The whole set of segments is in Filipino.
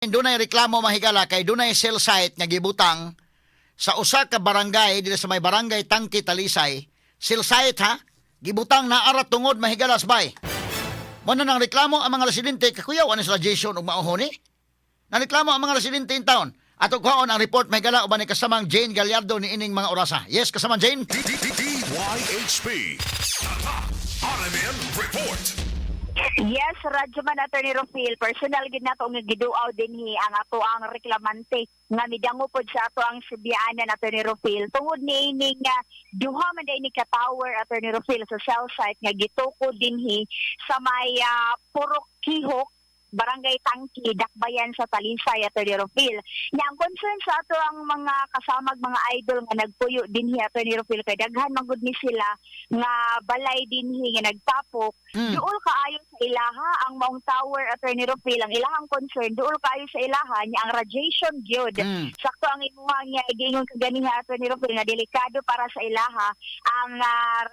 Dunay reklamo mahigala kay dunay cell site nga gibutang sa usa ka barangay dito sa may barangay Tangke Talisay. Cell site ha, gibutang na arat tungod mahigalas bay. Mo na nang reklamo ang mga residente kakuyaw ani sila Jason ug mauhon ni. Nareklamo ang mga residente in town. Ato kuhaon ang report mahigala uban ni kasamang Jane Gallardo ni ining mga orasa. Yes, kasamang Jane. DYHP RMN Report. Yes, radyo man Attorney Rofil, personal gid nato nga giduaw dinhi ang ato ang reklamante nga midango pod sa ato ang subyaanan Attorney Rofil tungod ni ining duha man day ni ka tower Attorney Rofil sa cell site nga gitukod dinhi sa may Purok Kihok Barangay Tangke, Dakbayan sa Talisay, Attorney Rofil. Nya ang concern sa ato ang mga kasamag mga idol nga nagpuyo dinhi Attorney Rofil kay daghan magud ni sila nga balay dinhi nga nagtapok. Duol kaayo sa ilaha ang maong tower Attorney Rofil, ang ilahang concern duol kaayo sa ilaha nya ang radiation gyud. Sakto ang imuha nga giingon kaganiha Attorney Rofil nga delikado para sa ilaha ang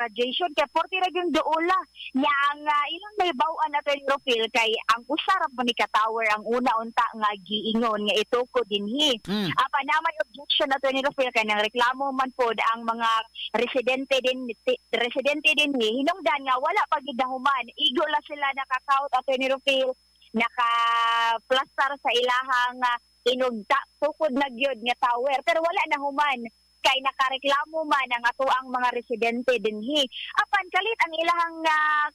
radiation kay 40 ra gyud duola. Nya ang ilang may baw-an Attorney Rofil kay ang usara Monica Tower ang una-unta nga giingon nga ituko dinhi. Apa naman objection na to ni Rofil kay nang reklamo man pod ang mga residente dinhi hinungdan nga wala pa gid dahuman. Igo la sila nakakaut ato ni Rofil, naka-plaster sa ilahang inugta tukod na gyud nga tower pero wala na human kay nakareklamo man ang ato ang mga residente dinhi. Apan kalit ang ilahang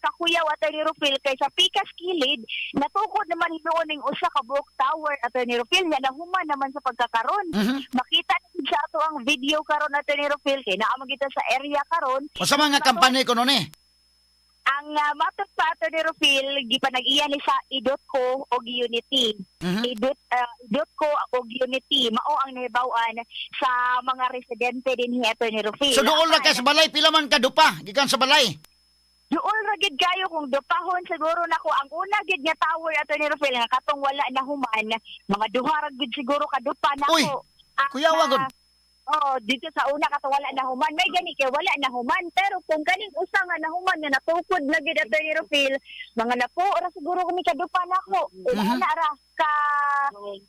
kakuyaw Attorney Rofil kay sa pikas kilid natukod naman hinuon ning usa ka buok tower Attorney Rofil nga nahuman naman sa pagkakaron. Makita ni sa ato ang video karon Attorney Rofil kay naa man kita sa area karon. O sa mga kampanya ko nun Ang matod sa Attorney Rofil gipanag-iya ni sa IDOTCO og Unity. IDOTCO og Unity mao ang nahibaw-an sa mga residente dinhi Attorney Rofil. So doon lang ka sa balay, pila man ka dupa, gikan sa balay. Duol ra gid kayo kung dupahon siguro nako ang una gid nga tower Attorney Rofil nga katong wala na human, mga duha ra gid siguro ka dupa nako. Uy, kuyawa gud. Dito sa una kato wala na human. May gani kay wala na human. Pero kung kaning usa nga nahuman nga natukod na gid Attorney Rofil, mga napo ora siguro kami kadupa nako. Ana ra ka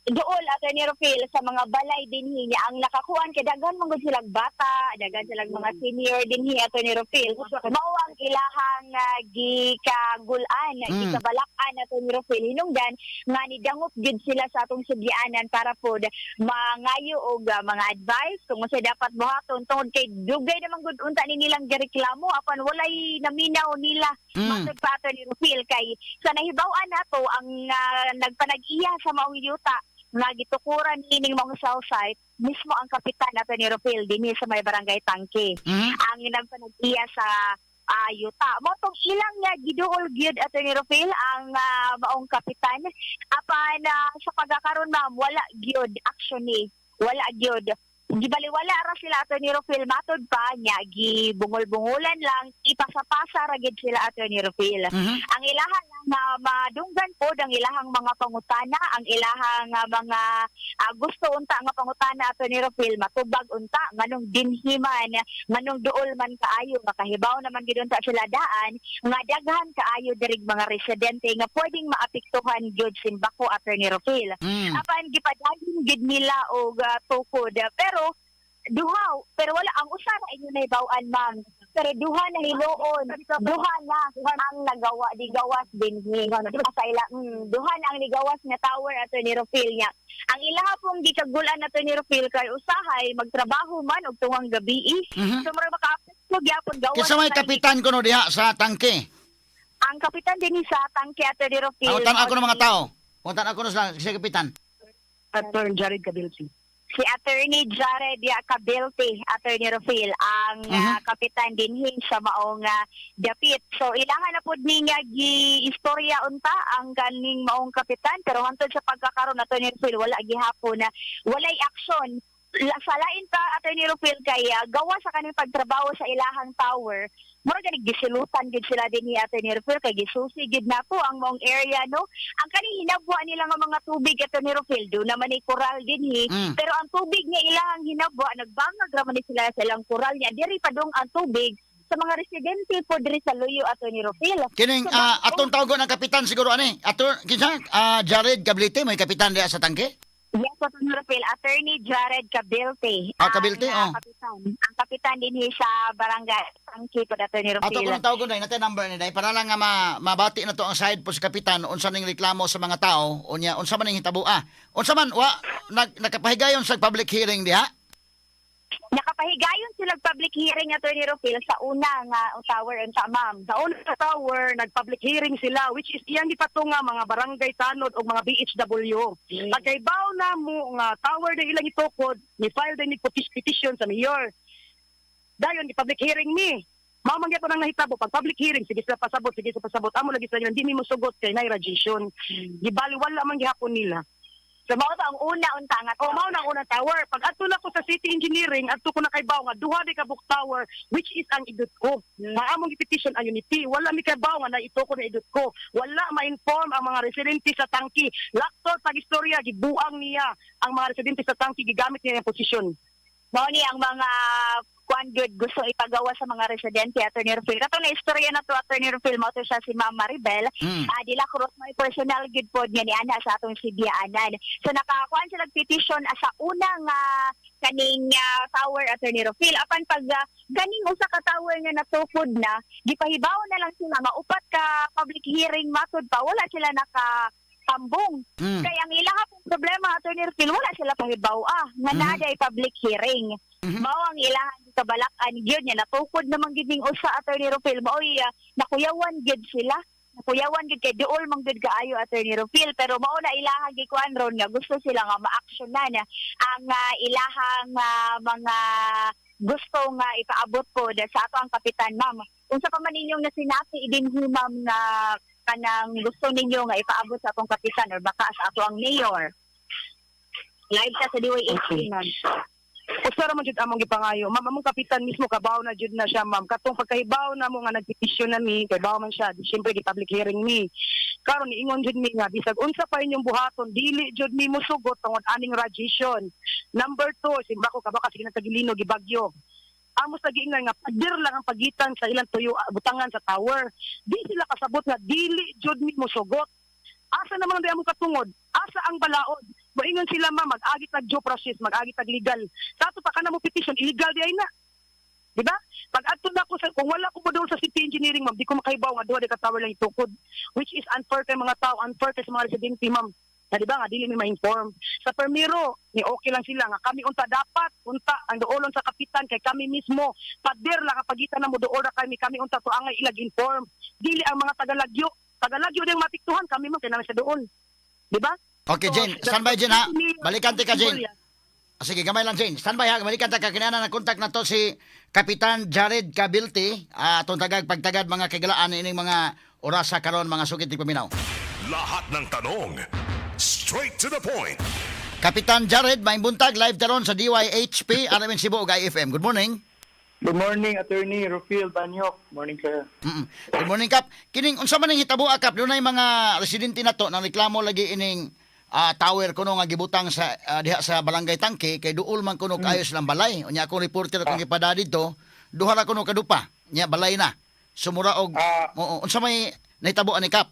duol Attorney Rofil sa mga balay dinhi niya ang nakakuan kay daghan man gud silang bata, daghan silang mga senior dinhi Attorney Rofil. Mao ang ilahang gikagulan, gikabalak-an Attorney Rofil hinungdan nga nidangop gid sila sa atong subyaanan para pod mangayo og mga advice kung sa dapat buhaton tungod kay dugay naman gud unta ni nilang gireklamo apan walay naminaw nila matod pa Attorney Rofil kay sa nahibaw-an nato ang nagpanag-iya sa maong yuta nga gitukuran ining mga cell site mismo ang kapitan Attorney Rofil dinhi sa may barangay Tangke. Ang nagpanag-iya sa yuta. Motong ilang nga giduol gyud Attorney Rofil ang maong kapitan apan sa pagkakaroon ma'am wala gyud action ni wala gyud gibaliwala ra sila Attorney Rofil matod pa nya gibungol-bungolan lang ipasa-pasa ra gid sila Attorney Rofil. Ang ilahang nga madunggan pod ang ilahang mga pangutana, ang ilahang mga gusto unta nga pangutana Attorney Rofil matubag unta nganong dinhiman nganong duol man kaayo makahibaw naman gid unta sila daan nga daghan kaayo dirig mga residente nga pwedeng maapektuhan gyud simbako Attorney Rofil. Apan gipadagin gid nila og tukod pero duha pero wala ang usa na inyo nahibaw-an ma'am pero duha na hiluon duha na ang nagawa di gawas dinhi sa ila duha na ang nigawas na tower Attorney Rofil niya ang ilaha pong gikagulan Attorney Rofil kay usahay magtrabaho man og tuwang gabi so mura makaapekto gyapon gawas Kinsa may kapitan ko no diha sa Tangke? Ang kapitan dinhi sa Tangke Attorney Rofil Utan ako ng mga tao. Utan ako no sa kapitan. Attorney Jared Cabilti. Si Attorney Jared Cabilti, Attorney Rofil, ang kapitan dinhi sa maong dapit. So ilangan na pud ni nga gi-istorya unta ang kaning maong kapitan pero hantod sa pagkakaroon Attorney Rofil wala gihapon na walay aksyon. Sa lain pa Attorney Rofil kay gawa sa kaning pagtrabaho sa ilahang tower mura gani gisilutan gid sila dinhi Attorney Rofil kay gisusi gid nato ang maong area no ang kaning hinabwa nila nga mga tubig Attorney Rofil do naman ni coral dinhi pero ang tubig nga ilahang hinabwa nagbangag ra man sila sa ilang coral niya diri padung ang tubig sa mga residente po diri sa Luyo Attorney Rufil. Kining atong tawgon ang kapitan siguro ani. Kinsa Jared Cablite may kapitan diha sa tangke? Yes, Attorney Rufil, Attorney Jared Cabilte. Cabilte, Ang kapitan din sa barangay Tangki po, Attorney Ato Rufil. kung tawgon dai natin number ni dai para lang nga mabati na to ang side po sa kapitan unsa ning reklamo sa mga tao unya unsa man ning hitabo unsa man nakapahigayon sa public hearing diha. Nakapahigayon sila public hearing, Attorney Rufil, sa unang tower and sa ma'am. Sa una sa tower, nag-public hearing sila, which is iyang gipatunga mga barangay tanod o mga BHW. Pagkaibaw na mo nga tower na ilang itukod, ni file din ni petition sa mayor. Dayon, di-public hearing ni. Mamangya ko nang nahitabo, pag public hearing, sige sa pasabot. Amo lagi sa inyo, hindi mo sugot kay na radiation. Gibali, wala man gihapon nila. So, mao to ang una-unta nga O mao na ang unang tower. Pag adto na ko sa city engineering, adto ko na kay Bao nga duha di ka book tower which is ang idot ko. Nga among petition ang unity. Wala mi kay Bao nga na ito ko na idot ko. Wala ma-inform ang mga residente sa tangki. Lakto pag istorya gibuang niya ang mga residente sa tangki gigamit niya yung posisyon. mao ni ang mga kuan good gusto ipagawa sa mga residente, Attorney Rufil. Katong na istorya na to, Attorney Rufil, mao to siya si Ma'am Maribel. Dila Cruz may personal good pod niya ni ana sa atong Sibianan. So nakakuan sila petition sa unang kaning tower, Attorney Rufil. Apan pag ganing usa ka tower nga natukod na, gipahibaw na lang sila maupat ka public hearing matud pa, wala sila tambong. Kaya ang ilang problema, Attorney Rufil, wala sila pahibaw nga naday public hearing. Mao ang ilahan kabalakan gyud nya natukod naman gid ning usa, Attorney Rufil, mao nakuyawan gyud sila. Nakuyawan gyud kay duol man gyud kaayo, Attorney Rufil, pero mao na ilahang gikuan ron nga gusto sila nga ma-actionan ang ilahang mga gusto nga ipaabot po sa ato ang kapitan, ma'am. Unsa pa man ninyong nasinati idinhi, ma'am, nga kanang gusto ninyo nga ipaabot sa atong kapitan or baka sa ato ang mayor. Live ka sa DYHP, ma'am. Usa ra man jud among gipangayo. Ma'am, among kapitan mismo kabaw na jud na siya, ma'am. Katong pagkahibaw na mo nga nagpetisyon na mi, kabaw man siya. Siyempre gi-public hearing mi. Karon niingon jud mi nga bisag unsa pa inyong buhaton, dili jud mi mosugot tungod aning radiation. Number 2, simba ko kabaka sige nagtagilino gibagyo. Amos lagi ingay nga padir lang ang pagitan sa ilang tuyo butangan sa tower. Di sila kasabot nga dili jud mi mosugot. Asa naman ang among katungod? Asa ang balaod? Moingon sila, ma'am, mag-agi tag due process, mag-agi tag legal. Sa ato pa ka na mo petition, illegal di ay na. Diba? Pag adto na ko kung wala ko mo doon sa city engineering, ma'am, di ko makahibaw nga duha di ka tower lang itukod. Which is unfair kay mga tao, unfair kay sa mga residente, ma'am. Na diba nga, dili mi ma-inform. Sa permiro, ni okay lang sila nga kami unta dapat, unta ang doolon sa kapitan kay kami mismo. Pader lang ang pagitan na mo doon na kami unta to angay ilag-inform. Dili ang mga tagalagyo din matiktuhan kami man kay namin sa doon. Diba? Okay, Jane. Standby, Jane, ha? Balikan ka, Jane. Sige, gamay lang, Jane. Standby, ha? Balikan ka. Kinana na kontak na to si Kapitan Jared Cabilte. Atong pagtagad mga kagalaan ining mga orasa karon mga sukit ni paminaw. Lahat ng tanong, straight to the point. Kapitan Jared, maing buntag, live taron sa DYHP, RMN Cebu, Ugay FM. Good morning. Good morning, Attorney Rufil Banyok. Morning, sir. Good morning, Kap. Kining, unsa man ning hitabo, Kap? Doon ay mga residente na to, nang reklamo lagi ining tower kuno nga gibutang sa diha sa Barangay Tangke kay duol man kuno kayo silang balay. Unya akong reporter akong gipada dito, duha ra kuno kadupa. Nya balay na. Sumura og unsa may nahitabo ani, Kap?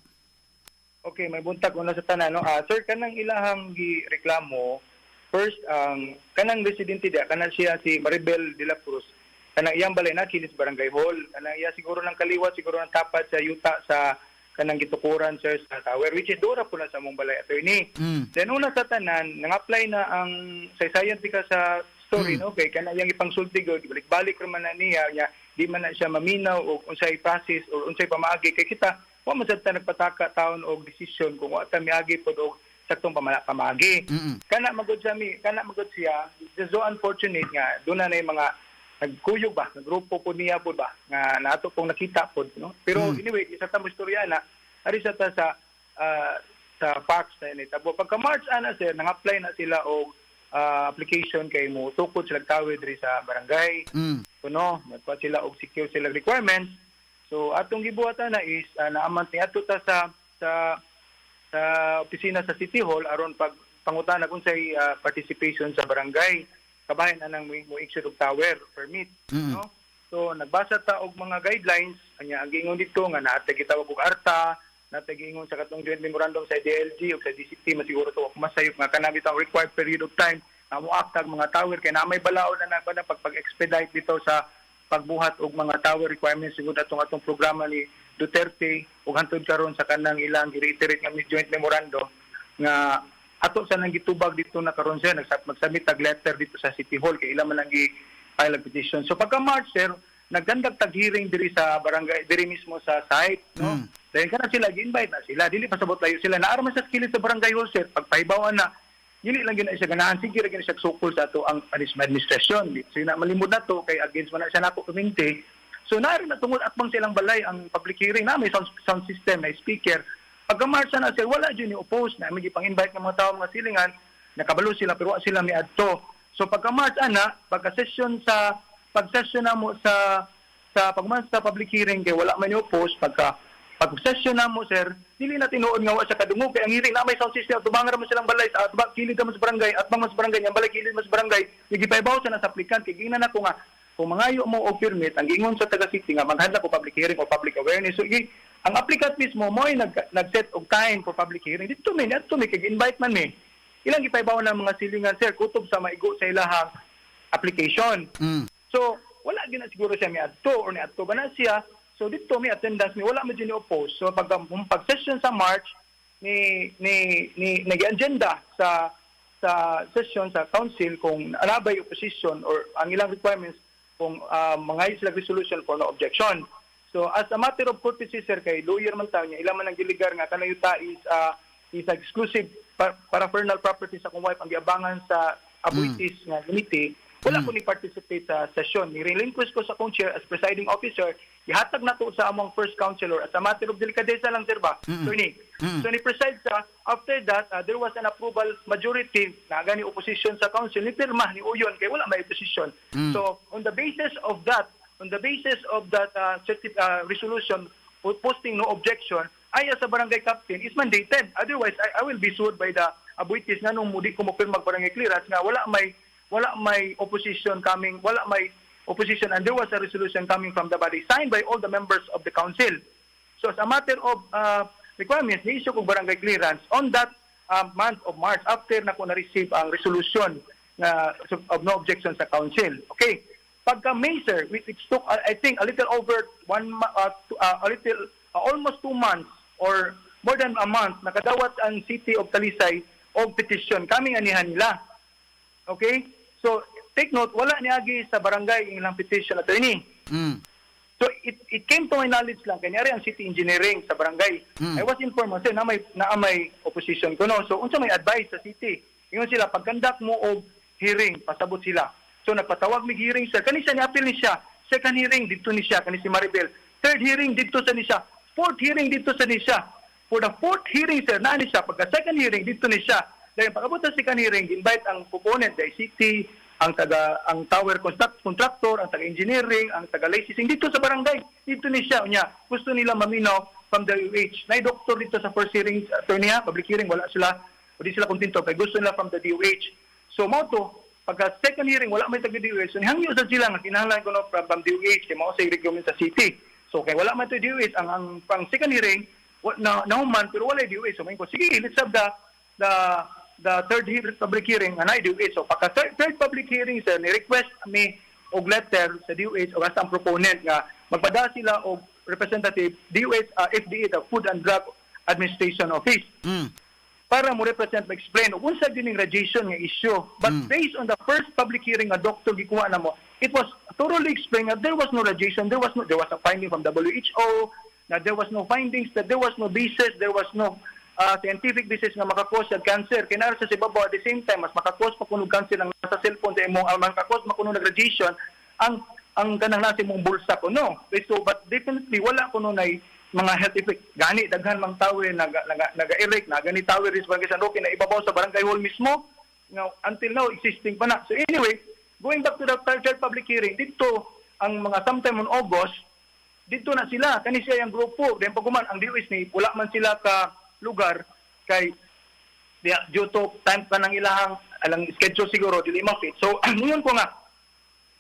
Okay, may buntag una sa tanan, no? Sir, kanang ilahang gireklamo, first, kanang residente diha, kanang siya si Maribel de la Cruz, kanang iyang balay na kinis Barangay Hall. Kanang iya siguro ng kaliwat, siguro ng tapat sa yuta sa kanang gitukuran, sir, sa tower, which is dura po na sa mong balay, Attorney. Then una sa tanan, nang-apply na ang saysayan ka sa story, no? Kay kanang iyang ipangsulti, balik-balik naman na niya, di man na siya maminaw o unsay process o unsay pamaagi. Kay kita, wa man sad ta nagpataka taon og desisyon kung wa ta miagi pod og saktong pamaagi. Kana magod siya, just so unfortunate nga doon na mga nagkuyog ba, nagrupo po niya po ba, nga nato pong nakita po, no? Pero anyway, isa ta mo istorya na, ari sa ta sa facts na initabo. Pagka March, sir, nang-apply na sila o application kay mo, tukod sila tawid rin sa barangay, kuno, nagpa sila og secure sila requirements. So, atong gibuhatan na is, naaman niya ato ta sa opisina sa City Hall, aron pangutana kung say participation sa barangay, kabahin na nang mo issue og tower permit, no? So nagbasa ta og mga guidelines anya ang giingon dito nga naatay gitawag og ARTA, natay giingon sa katong joint memorandum sa DLG ug sa DCT masiguro to masayop nga kanang bitaw required period of time na moaktag mga tower kay na may balaod na pag-expedite dito sa pagbuhat og mga tower requirements siguro atong programa ni Duterte ug hantod karon sa kanang ilang gi-reiterate nga joint memorandum nga ato sa nang gitubag dito na karon siya magsubmit tag letter dito sa City Hall kay ila man ang file petition. So pagka March sir, nagdandag tag hearing diri sa barangay diri mismo sa site, no? Dahil kana sila gi-invite na sila, dili pasabot layo sila. Naara man sa skillet sa barangay hall sir, pagpahibawan na dili lang gyud na siya ganahan sige ra gyud siya sukol sa ato ang administrasyon. So na malimod na to kay against man na siya nako community. So naari na tungod atbang silang balay ang public hearing na may sound system, may speaker. Pagka March na sir, wala gyud ni oppose na may gipang-invite ng mga tawo mga silingan, nakabalo sila pero wa sila miadto. So pagka March ana, pagka-session sa pag-session na mo sa pagman sa public hearing kay wala man yung post pag-session na mo sir, dili na tinuod nga wa sa kadungog kay ang hearing na may sound system tubangan mo silang balay at kilid mo sa barangay at bang mas barangay yang balay kilid mo sa barangay gipaibaw sa nas aplikant kay ginan nako nga kung mangayo mo og permit ang giingon sa taga city nga maghandla ko public hearing o public awareness. So ang applicant mismo mo ay nag-set og time for public hearing dito may kay invite man mi ilang gipaibaw na mga silingan sir kutob sa maigo sa ilahang application. So wala gina siguro siya miadto or niadto ba na siya. So dito may attendance mi wala man din oppose. So pag session sa March ni nag-agenda sa session sa council kung alabay opposition or ang ilang requirements kung mangayo sila resolution for no objection. So as a matter of courtesy sir kay lawyer man taw niya ilang man ang giligar nga kanayuta is exclusive paraphernal property sa kung wife ang giabangan sa abuitis nga committee. Wala ko ni participate sa session. Ni-relinquish ko sa akong chair as presiding officer. Ihatag na to sa among first councilor as a matter of delicadeza lang, sir ba? So ni-preside sa, after that, there was an approval majority na gani opposition sa council. Ni-pirma, ni Uyon, kaya wala may opposition. So on the basis of that resolution posting no objection, I as a barangay captain is mandated. Otherwise, I will be sued by the abuitis na nung mudi ko mo pirmag barangay clearance nga wala may opposition coming, wala may opposition, and there was a resolution coming from the body signed by all the members of the council. So as a matter of requirements, ni-issue ko barangay clearance on that month of March after na ko na-receive ang resolution of no objection sa council. Okay. Pagka May, sir, which took, I think, a little over almost 2 months or more than a month, nakadawat ang City of Talisay og petition. Kaming anihan nila. Okay? So, take note, wala niagi sa barangay ilang petition attorney. So, it came to my knowledge lang. Kanyari ang city engineering sa barangay. I was informed kasi na may opposition ko. No? So, unsa may advice sa city. Ingon sila, pag-conduct mo og hearing, pasabot sila. So, nagpatawag mig hearing, sir. Kani siya ni-appeal ni siya. Second hearing, dito ni siya. Kani si Maribel. Third hearing, dito sa ni siya. Fourth hearing, dito sa ni siya. For the fourth hearing, sir, na ni siya. Pagka second hearing, dito ni siya. Dahil pag-abot sa second hearing, invite ang proponent, the city, ang tower contractor, ang taga-engineering, ang taga-licensing dito sa barangay. Dito ni siya. Gusto nila maminaw from the DOH. Na-doktor dito sa first hearing, attorney public hearing, wala sila, hindi sila kontento. Kaya gusto nila from the DOH. So, mauto, pagka second hearing, wala may taga-DOH. So, nihangyo sa sila, kinahanglan ko from DOH, kaya mao sa recommend sa city. So, kaya wala man ito DOH. Ang second hearing, nahuman, pero wala DOH. So, may ko, sige, let's have the third public hearing na DOH. So, pagka third public hearing, sir, ni-request mi og letter sa DOH o as ang proponent nga magpada sila og representative DOH, FDA, the Food and Drug Administration Office. Para mo represent, ma-explain kung sa gining radiation nga issue. But based on the first public hearing nga Dr. gikuha na mo, it was thoroughly explained that there was no radiation, there was a finding from WHO, that there was no findings, that there was no basis, there was no scientific basis nga makakos sa cancer. Kinara sa sibabaw at the same time, mas makakos pa kuno cancer ang nasa cellphone sa imong, makakos makuno ng radiation, ang kanang nasa imong bulsa kuno. So, but definitely, wala kuno na mga health effect. Gani, daghan mang tawe, naga-erect, gani tawe, rin sa barangay San Roque, na ibabaw sa barangay hall mismo. Until now, existing pa na. So anyway, going back to the third public hearing, dito, ang mga sometime on August, dito na sila, kani siya yung grupo. Then paguman, ang DOS ni, wala man sila ka lugar, kay due to time pa ng ilahang, alang schedule siguro, dili ma-fit. So, ngayon ko nga,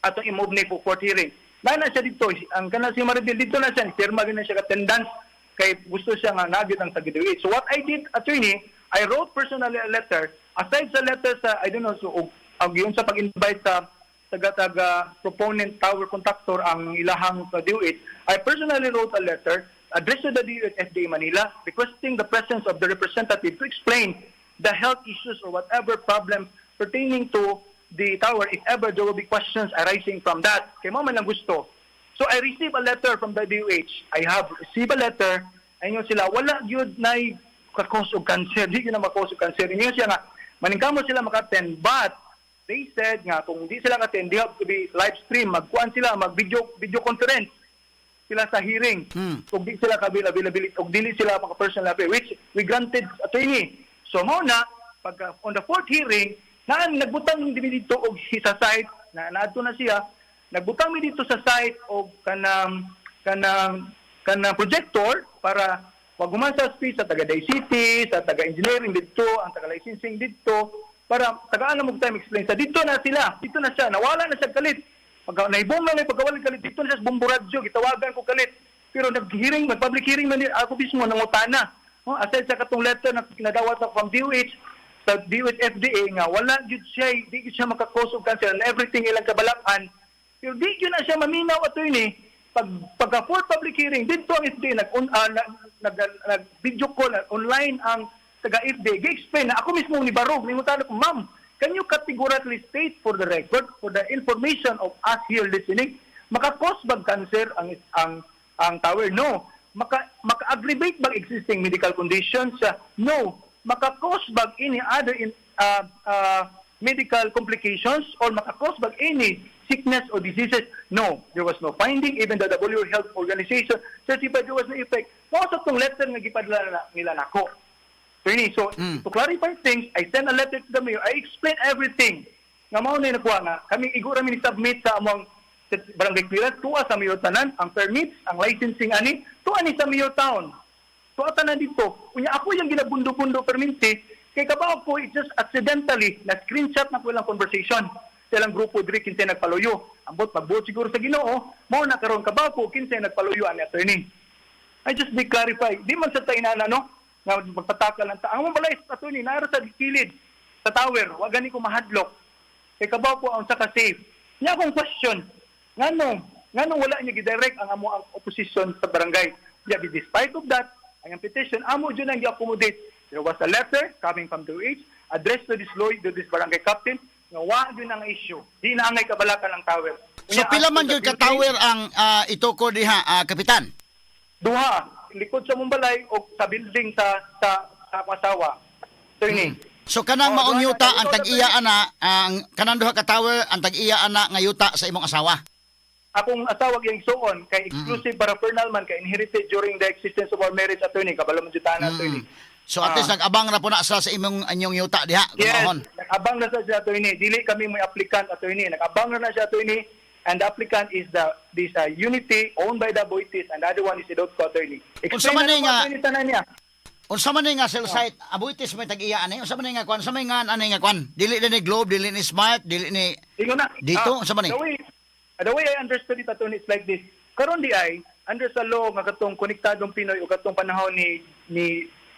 atong i-move ni po fourth hearing. na siya dito, ang kana si Maribel dito na siya, firma na siya attendance kay gusto siya nga nagit ang taga-DOH. So what I did, attorney, I wrote personally a letter, aside sa letter sa, I don't know, so, yun sa pag-invite sa taga proponent tower contractor ang ilahang DOH, I personally wrote a letter addressed to the DOH FDA Manila requesting the presence of the representative to explain the health issues or whatever problem pertaining to the tower if ever there will be questions arising from that. Kay mo man lang gusto. So I received a letter from the DOH. I have received a letter and yun sila, wala yun na ka-cause of cancer. Di yun na ma-cause of cancer. Yun siya nga, maningkamo sila maka-attend but they said nga kung hindi sila ka-attend, they have to be live stream. Magkuhan sila, mag-video conference sila sa hearing. Kung di sila availability, kung dili sila maka-personal which we granted attorney. So mo na, pag on the fourth hearing, nagbutang din dito og sa site, naadto na siya, nagbutang mi dito sa site og kanang projector para pag human sa space sa taga-DICT, sa taga-engineering dito, ang taga-licensing dito, para tagaan na mo time explain sa dito na sila, dito na siya, nawala na siya kalit. Pag naibong na pagkawala kalit, dito na siya sa bumburadyo, gitawagan ko kalit. Pero nag-hearing, mag-public hearing man din, ako mismo nangutana. Aside sa katong letter na kinadawat ako from DOH, sa DOH FDA nga, wala yun siya, di yun siya maka-cause of cancer and everything ilang kabalakan. Pero di yun na siya maminaw attorney, pagka for public hearing, dito ang FDA, nag-video call, online ang taga-FDA, gi-explain na ako mismo ni Barog, ningutan ko, ma'am, can you categorically state for the record, for the information of us here listening, maka-cause bag cancer ang tower? No. Maka-aggravate bag existing medical conditions? No. Maka-cause bag any other medical complications or maka-cause bag any sickness or diseases? No. There was no finding. Even the WHO Health Organization certified there was no effect. Mga sa itong letter nga gipadala nila nako. So, to clarify things, I sent a letter to the mayor. I explained everything. Nga mao na nakuha nga, kami igura mi submit sa among barangay clearance, tuwa sa mayor tanan, ang permits, ang licensing ani, tuwa ni sa mayor town. Tuwa tanan dito. Kunya ako yung ginabundo-bundo perminti, kay kabaw ko, it just accidentally, na-screenshot na ko lang conversation. Silang grupo diri kinsay nagpaluyo. Ambot magbuot siguro sa Ginoo, mao na karon kabaw ko kinsay nagpaluyo ani attorney. I just clarify. Di man sa tainana no? Nga magpatakal lang ta. Ang mga balay sa attorney, naara sa kilid, sa tower, wag gani ko mahadlok. Kay kabaw ko ang saka safe. Nya akong question, nganong wala niya gidirect ang amo ang opposition sa barangay. Yeah, despite of that, ang petition, amo dyan ang i-accommodate. There was a letter coming from the DOH addressed to this barangay captain, nga wa yun ang issue. Di na angay kabalakan ng tower. So pila man gyud ka tower ang ito ko diha, kapitan? Duha, likod sa Mumbalay o sa building sa Pasawa. Attorney. So kanang maong yuta ang tag-iya ana, ang kanang duha ka tower ang tag-iya ana nga yuta sa imong asawa. Akong asawa yung suon kay exclusive paraphernalia man kay inherited during the existence of our marriage attorney kabalo man jutana attorney. So at least nag-abang na po na sa imong anyong yuta diha. Yes, Gumahon. nag-abang na sa attorney. Dili kami may applicant attorney. Nag-abang na siya attorney and the applicant is this Unity owned by the Boitis and the other one is the Dotco attorney. Unsa man nga attorney tanan niya. unsa man nga cell site abuitis may tag-iya ani? Unsa man nga kwan? Unsa man nga ani nga kwan? Dili ni Globe, dili ni Smart, dili ni Ingon na. dito unsa man ni? The way I understood it attorney is like this. Karon di ay under sa law nga katong konektadong Pinoy o katong panahon ni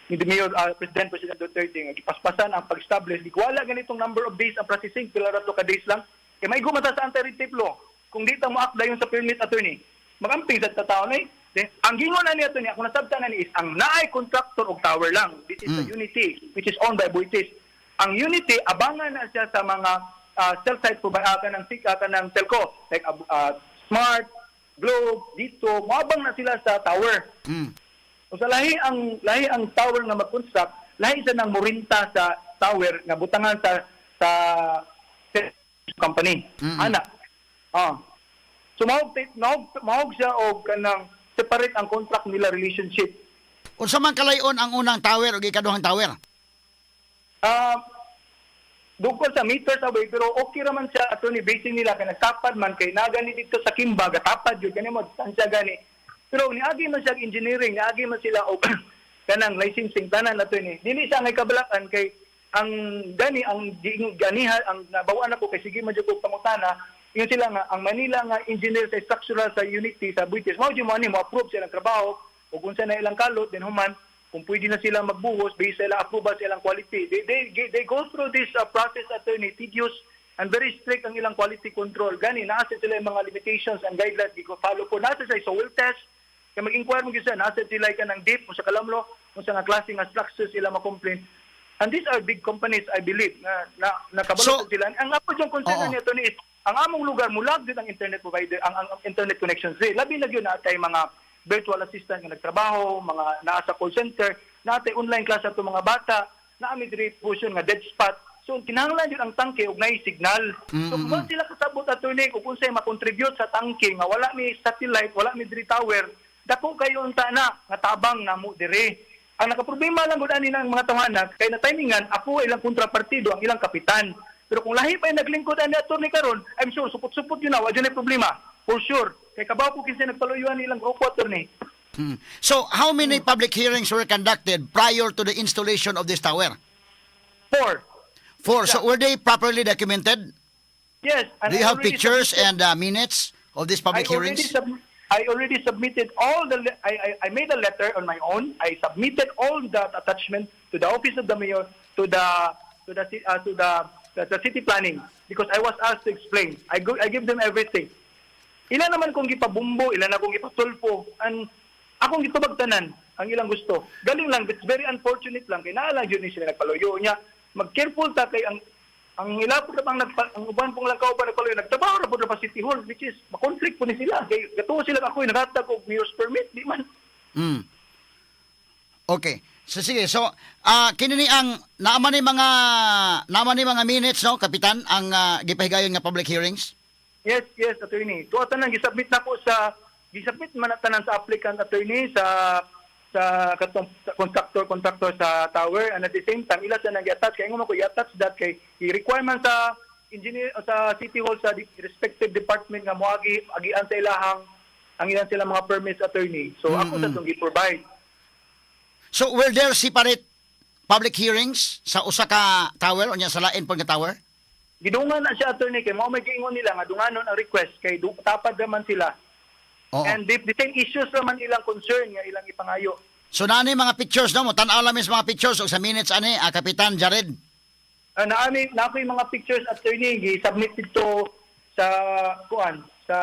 Mayor President Duterte nga gipaspasan ang pag-establish di wala ganitong number of days ang processing pila ra to ka days lang kay may gumata sa anti-red tape law kung di ta mo-act dayon sa permit attorney magamping sa tao ni ang gingon na ni attorney ako nasabtan na ni is ang naay contractor og tower lang. This is the Unity which is owned by Boitis. Ang Unity abangan na siya sa mga cell site kanang telco like Smart, Globe, dito moabang na sila sa tower. So sa lahi ang tower nga mag-construct, lahi sa nang morinta sa tower nga butangan sa company. Ana. So mahog siya og kanang separate ang contract nila relationship. Unsa man kalayon ang unang tower ug ikaduhang tower? Dugkol sa meters away pero okay raman siya attorney basing nila kay nagtapad man kay nagani dito sa Kimba gatapad jud kani mo distansya gani. Pero niagi man siya engineering, niagi man sila og kanang licensing tanan attorney. Dili siya ngay kabalakan kay ang ganiha ang nabawaan ako kay sige man jud ko pangutana Yun sila nga, ang Manila nga engineer sa structural sa Unity, sa British, mao mo ani mo approve silang trabaho, o kung saan na ilang kalot, then human, kung pwede na silang magbuhos, based sa ilang approval sa ilang quality. They go through this process, attorney, tedious and very strict ang ilang quality control. Gani, nasa sila yung mga limitations and guidelines, di ko follow po. Nasa sa soil test, kaya mag-inquire mo gisa, nasa sila ka ng deep, kung sa kalamlo, kung sa nga klase nga structures sila makomplain. And these are big companies, I believe, na nakabalot sila. Ang ako yung concern Oo. na nito ni ang among lugar mulag din ang internet provider, ang internet connections. Labi na yun na tay mga virtual assistant nga nagtrabaho, mga nasa call center, natay online class ato mga bata, na ami diri portion nga dead spot. So kinahanglan yun ang tangke ug nay signal. So kung sila kasabot attorney kung unsay makontribute sa tangke nga wala mi satellite, wala mi diri tower, dako kayo unta na nga tabang namo diri. Ang nakaproblema lang gud ani ng mga tawanan kay na timingan ako ilang kontrapartido ang ilang kapitan. Pero kung lahi pa yung naglingkod ani attorney karon, I'm sure supot-supot yun na, wa dyan ay problema. For sure. Kay kabaw po kinsa nagpaluyuan nilang grupo attorney. So, how many public hearings were conducted prior to the installation of this tower? 4. 4. So, were they properly documented? Yes. And Do you I have already pictures submitted- and minutes of these public hearings? I already submitted all the. I made a letter on my own. I submitted all the attachments to the office of the mayor, to the city planning, because I was asked to explain. I give them everything. Ilan naman kong gipabumbo, ilan akong gipatulpo, and akong gitubagtanan ang ilang gusto. Galing lang, it's very unfortunate lang kay naalang yun sila nagpaluyo niya. Mag-careful ta kay ang ilapod na ang uban pong langkaw pa nagpaluyo, nagtrabaho na po na pa City Hall, which is makonflict po ni sila. Kay gatuo sila ako, naghatag og mayor's permit, di man. Okay. So sige, so kinini ang naman ni mga minutes no, kapitan, ang gipahigayon nga public hearings. Yes, attorney. Tuwa tanan gisubmit na ko gisubmit man na tanan sa applicant attorney sa katong contractor sa tower, and at the same time ila sa nag-attach kay mo ko i-attach that kay requirement sa engineer sa City Hall sa respective department nga moagi-agian sa ilahang ang ilan sila mga permits attorney. So ako sa tong gi-provide. So were there separate public hearings sa usa ka tower o nya sa lain pang tower? Gidungan na siya attorney kay mao may giingon nila nga dunganon ang request kay tapad naman sila. Oo. And the same issues naman ilang concern nga ilang ipangayo. So nani mga pictures no mo tan-aw lang sa mga pictures o sa minutes ani Kapitan Jared. Na ako yung mga pictures attorney gi-submit dito sa sa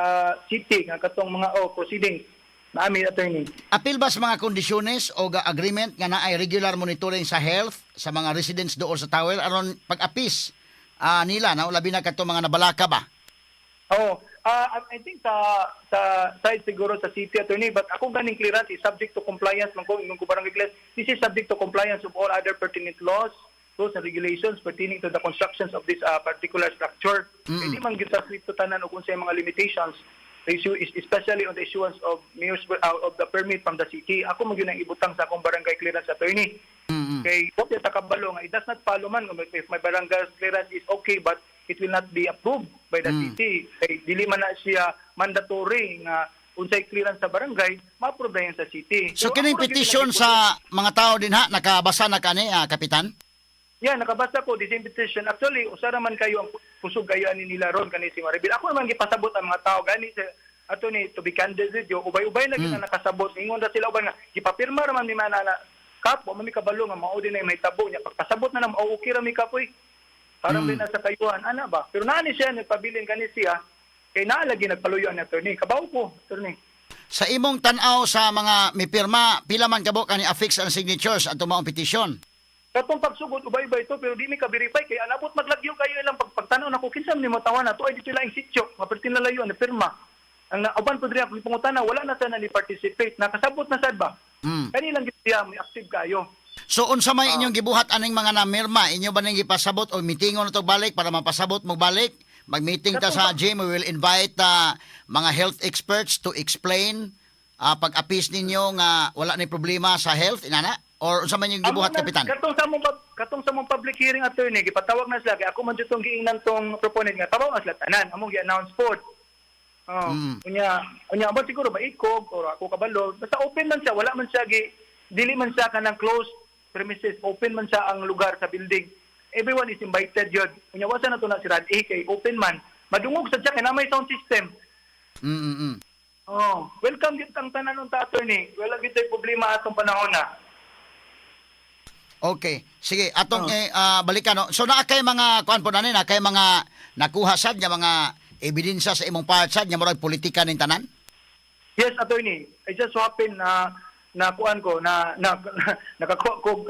city nga katong mga proceedings na amin attorney. Apil ba sa mga kondisyones o agreement nga naay regular monitoring sa health sa mga residents doon sa tower aron pag-apis nila na labi na kadto mga nabalaka ba? I think sa side siguro sa city attorney, but ako ganing clearance is subject to compliance man ko ingon ko barangay clearance. This is subject to compliance of all other pertinent laws, rules and regulations pertaining to the constructions of this particular structure. Hindi man gyud sa to tanan og unsay mga limitations. The issue is especially on the issuance of of the permit from the city. Ako mo gyud ang ibutang sa akong barangay clearance attorney. Kay okay ta kabalo nga it does not follow man if my barangay clearance is okay but it will not be approved by the city. Kay dili man na siya mandatory nga unsay clearance sa barangay, ma-approve na yan sa city. So kining ako na petition gyud sa mga tao din ha nakabasa na kani Kapitan? Yeah, nakabasa ko this petition. Actually, usara man kayo ang pusog kayo ani nila ron kani si Maribel. Ako naman gipasabot ang mga tao gani sa ato ni to be candid with you. Ubay-ubay na gyud nakasabot. Ingon ra sila uban nga gipapirma ra man ni manana kap mo mi kabalo nga mao din ay may tabo niya. Pagpasabot na nang okay ra mi kapoy. Parang din nasa kayuhan ana ba. Pero naani siya nagpabilin kani siya kay naa lagi nagpaluyuan ni attorney. Kabaw ko, attorney. Sa imong tan-aw sa mga mipirma, pila man kabo kani affix ang signatures ato maong petition? Katong pagsugod ubay-ubay to pero di mi ka-verify kay anabot maglagyo kayo ilang pagtanaw nako kinsa ni mo tawana to ay dito lang sitio mapertin na layo ni firma. Ang uban pud riya pangutana wala na sana ni participate nakasabot na sad ba? Kani lang gid siya may active kayo. So unsa may inyong gibuhat aning mga namirma? Inyo ba ning gipasabot o mitingon na to balik para mapasabot mo balik? Mag-meeting ta sa gym, we will invite mga health experts to explain pag-apis ninyo nga wala ni problema sa health inana or unsa man yung gibuhat Kapitan? Katong sa mong public hearing attorney gipatawag na sila kay ako man jud tong giingnan tong proponent nga tawag na sila tanan among gi-announce pod. Unya ba siguro ba ikog or ako kabalo basta open man siya wala man siya dili man siya kanang closed premises open man siya ang lugar sa building everyone is invited yun unya wasa na to na si Rad kay open man madungog sa siya kay na may sound system. Oh, welcome gyud ang tanan ng attorney. Wala gyud tay problema atong panahon na. Okay. Sige, atong balikan no. So naa kay mga kuan po na kay mga nakuha sad nga mga ebidensya sa imong part sad nga murag politika ning tanan? Yes, attorney. I just so happen na kuan ko na nakakuha ko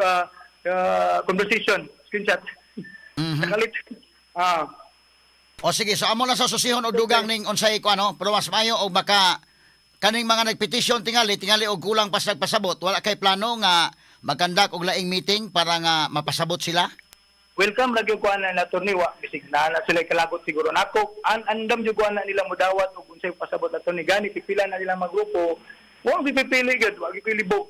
conversation screenshot. Nakalit. O sige, so amo na sa susihon og dugang ning unsay kuan no, pero mas maayo og baka kaning mga nagpetisyon tingali og kulang pas nagpasabot, wala kay plano nga magkandak og laing meeting para nga mapasabot sila? Welcome lagi ko ana na attorney wa bisig na sila kalagot siguro nako. Andam jud ko ana nila modawat og unsay pasabot attorney gani pipila na nila magrupo. Wa pipili gud, wa gipilibog.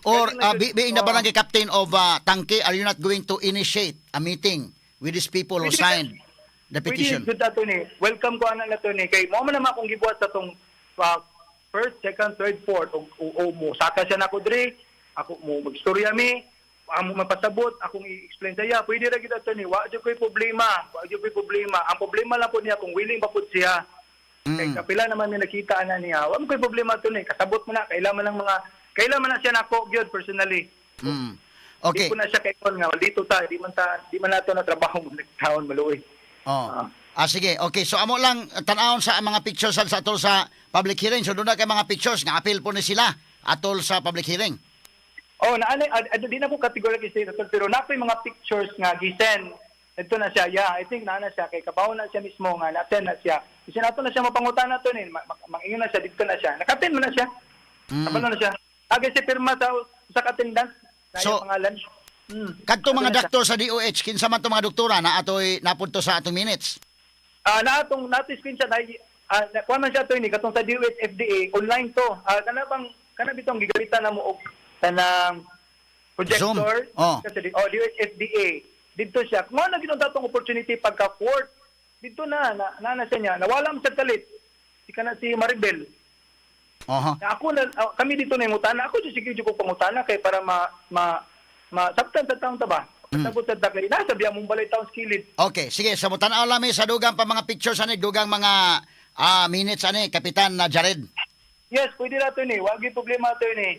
Or being the barangay captain of Tangke, are you not going to initiate a meeting with these people who signed the petition? Pwede good attorney. Welcome ko ana na attorney kay mo man naman akong gibuhat sa tong first, second, third, fourth o mo saka siya nako dre. Ako mo magstorya mi, amo mapasabot, akong i-explain sa iya. Pwede ra gid attorney, wa jud koy problema. Wa jud koy problema. Ang problema lang po niya kung willing pa pud siya. Kay kapila naman mi nakita ana niya. Wa mo koy problema attorney. Kasabot mo na kailangan man na siya nako gyud personally. Okay. Di ko na siya kay kon nga dito ta, di man nato na trabaho mo taon maluoy. Oh. Sige. Okay. So amo lang tan-awon sa mga pictures sa atol sa public hearing. So doon na kay mga pictures nga appeal po ni sila atol sa public hearing. Oh, di na ko categorically say pero napoy mga pictures nga gisen. Ito na siya. Yeah, I think na siya kay kabaw na siya mismo nga na-attend na siya. Kasi nato na siya mapangutan nato ni mangingon na siya dito na siya. Naka-attend mo na siya. Kabalo na siya. Agay si pirma sa attendance na So, yung pangalan. Kadto mga doktor sa DOH, kinsa man to mga doktora na atoy napunto sa atong minutes. Nato screenshot ay kuha man siya to ini katong sa DOH FDA online to. Kana bitong gigalitan na mo og tanang projector kasi DOH FDA dito siya. Kung ano gid datong opportunity pagka court dito na siya niya. Nawala man sa kalit. Si kana si Maribel. Ako na kami dito na ngutana. Ako jud sige ko pangutana kay para sabtan sa taong taba. Sabot sa dakay na sabi among balay taong skilid. Okay, sige, sa mutan-aw lami sa dugang pa mga pictures ani, dugang mga minutes ani, Kapitan na Jared. Yes, pwede na to ni. Wag gyud problema to ni.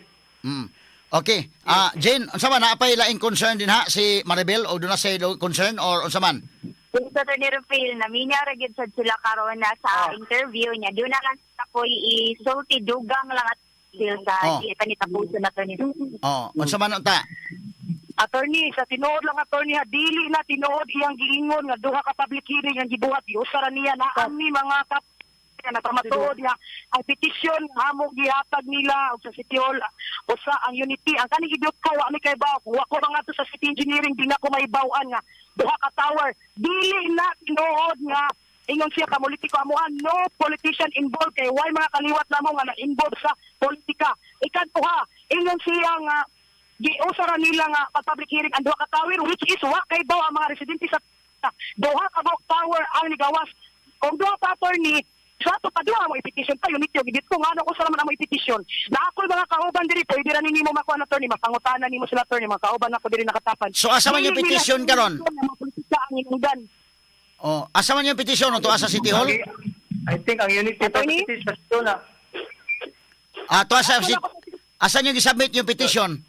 Okay. Jane, unsa man naapay laing concern din ha si Maribel o doon na say concern or unsa man? Kung sa ni Rufil, naminya ra gyud sad sila karon na sa interview niya. Doon na lang ako isulti dugang lang at sa di panitapuso na to ni. Unsa man unta? Attorney, sa tinuod lang attorney ha, dili na tinuod iyang giingon nga duha ka public hearing ang gibuhat giusara niya na ani mga kap na pamatuod niya ang petisyon hamog gihatag nila og sa City Hall usa ang unity ang kani gidot ko wa mi kay baw wa ko nga to sa city engineering di na ko maibawan nga duha ka tower dili na tinuod nga ingon siya ka politiko amuhan no politician involved kay why mga kaliwat namo nga na involved sa politika ikadto ingon siya nga giusara nila nga public hearing ang duha ka tower which is wa kay baw ang mga residente sa duha ka tower ang nigawas kung duha pa attorney sa to pa duha mo i-petition pa unit yung gidit ko nga ano ko sa naman ang i-petition na ako mga kauban diri pwede ra nimo makuha na attorney mapangutanan nimo sila attorney mga kauban nako diri nakatapan So asa man yung petition karon? Asa man yung petition to sa City Hall? I think ang unity facilities sa na. To asa yung gi-submit yung petition?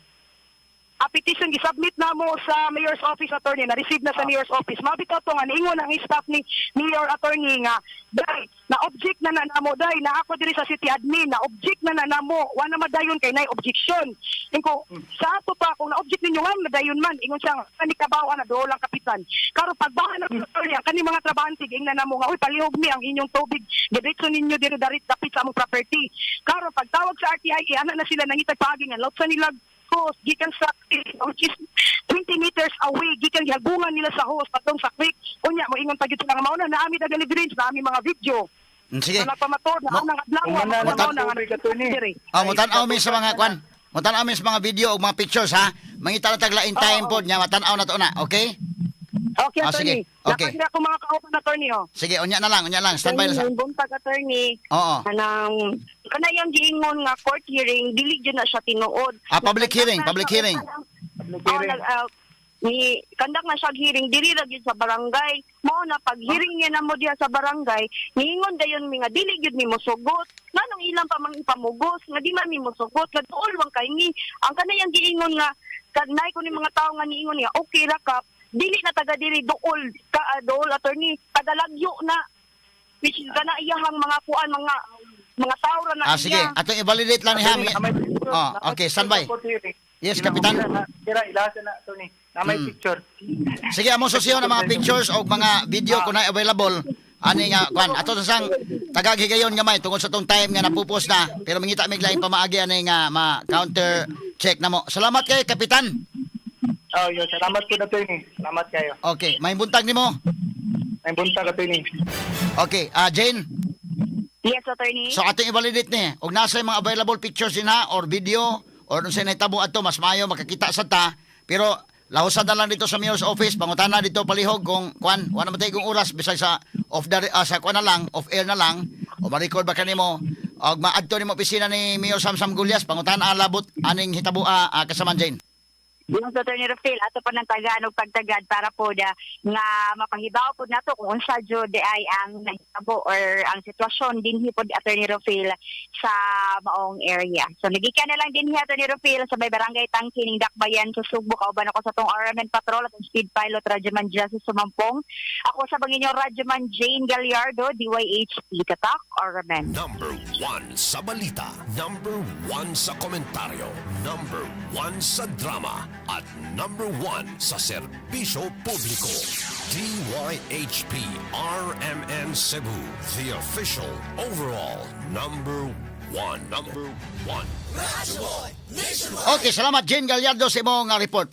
A petition gi-submit na mo sa mayor's office attorney na receive na sa mayor's office mabitaw to nga niingon ang staff ni mayor attorney nga dai na object na namo dai na ako diri sa city admin na object na namo wa na madayon kay nay objection inko sa ato pa kung na object ninyo man madayon man ingon siya kani kabaw na do lang kapitan karon pagbahan na attorney kani mga trabahante ging na namo nga uy palihog mi ang inyong tubig diretso ninyo diri darit dapit sa among property karon pagtawag sa RTI ana na sila nangitag paagi nga laut sa nila host gikan sa which is 20 meters away gikan gihalbungan nila sa host patong sa creek unya mo ingon tagit sila nga mao na naami dagali diri sa aming mga video Sige. na nagpamatod na ang adlaw Mutan-aw mi sa mga kwan. Mutan-aw mi sa mga video o mga pictures ha. Mangita na taglain time pod nya matan-aw na to na, okay? Okay, attorney. Sige. Okay. Nakagina ko mga kauban attorney Sige, unya na lang, standby na sa. Buntag attorney. Oo. Kanang kana yung giingon nga court hearing dili gyud na siya tinuod. Public hearing. ni kandak na siya hearing diri ra gyud sa barangay. Mao na pag hearing niya na mo diha sa barangay, niingon dayon mi nga dili gyud mi mosugot. Nganong ilang pa mang ipamugos nga di man mi mosugot nga tuol wang kay ni. Ang kanayang giingon nga kanay ko ni mga tawo nga niingon niya okay ra kap dili na taga diri duol ka duol attorney tagalagyo na which is kana iyahang mga kuan mga tao ra na Sige, iya. atong i-validate lang ni Ham. Oh, okay, standby. Yes, Kapitan. Tira, ilasa na, Tony. Na may picture. Sige, among sosiyo ng mga pictures o mga video kung na available. Ani nga, kwan, ato sa sang tagagigayon nga may tungkol sa tong time nga napupos na. Pero mangita mig lain pamaagi ani nga ma-counter check na mo. Salamat kay Kapitan. Oh, yun. Salamat po na, Tony. Salamat kayo. Okay, may buntag nimo. May bunta ka, Tony. Okay, Jane. Yes, attorney. So ating i-validate ni. Og nasa yung mga available pictures din ha or video or kung sa nahitabo ato mas maayo makakita sa ta. Pero lahusan na lang dito sa mayor's office, pangutana dito palihog kung kwan, wala man tayong oras bisag sa off the sa kwan na lang, off air na lang o ma-record ba kanimo og maadto nimo opisina ni Mayor Samsam Gulyas pangutana alabot aning hitabo kasama Jane. Yung sa Attorney Rafael, ato pa ng Tagalog pagtagad para po nga mapahibaw po nato kung unsa jud ay ang nahitabo or ang sitwasyon dinhi po ni Attorney Rafael sa maong area. So nagikan na lang dinhi Attorney Rafael sa may barangay Tangkining Dakbayan sa Subo. Kauban ako sa tong RMN Patrol at ang Speed Pilot Radyoman Justice Sumampong. Ako sa Banginyo Radyoman Jane Gallardo, DYHP Tatak, RMN. Number 1 sa balita. Number 1 sa komentaryo. Number 1 sa drama. At number 1 sa serbisyo publiko. DYHP RMN Cebu. The official overall number 1. Number 1. Okay, salamat Jane Gallardo sa imong report.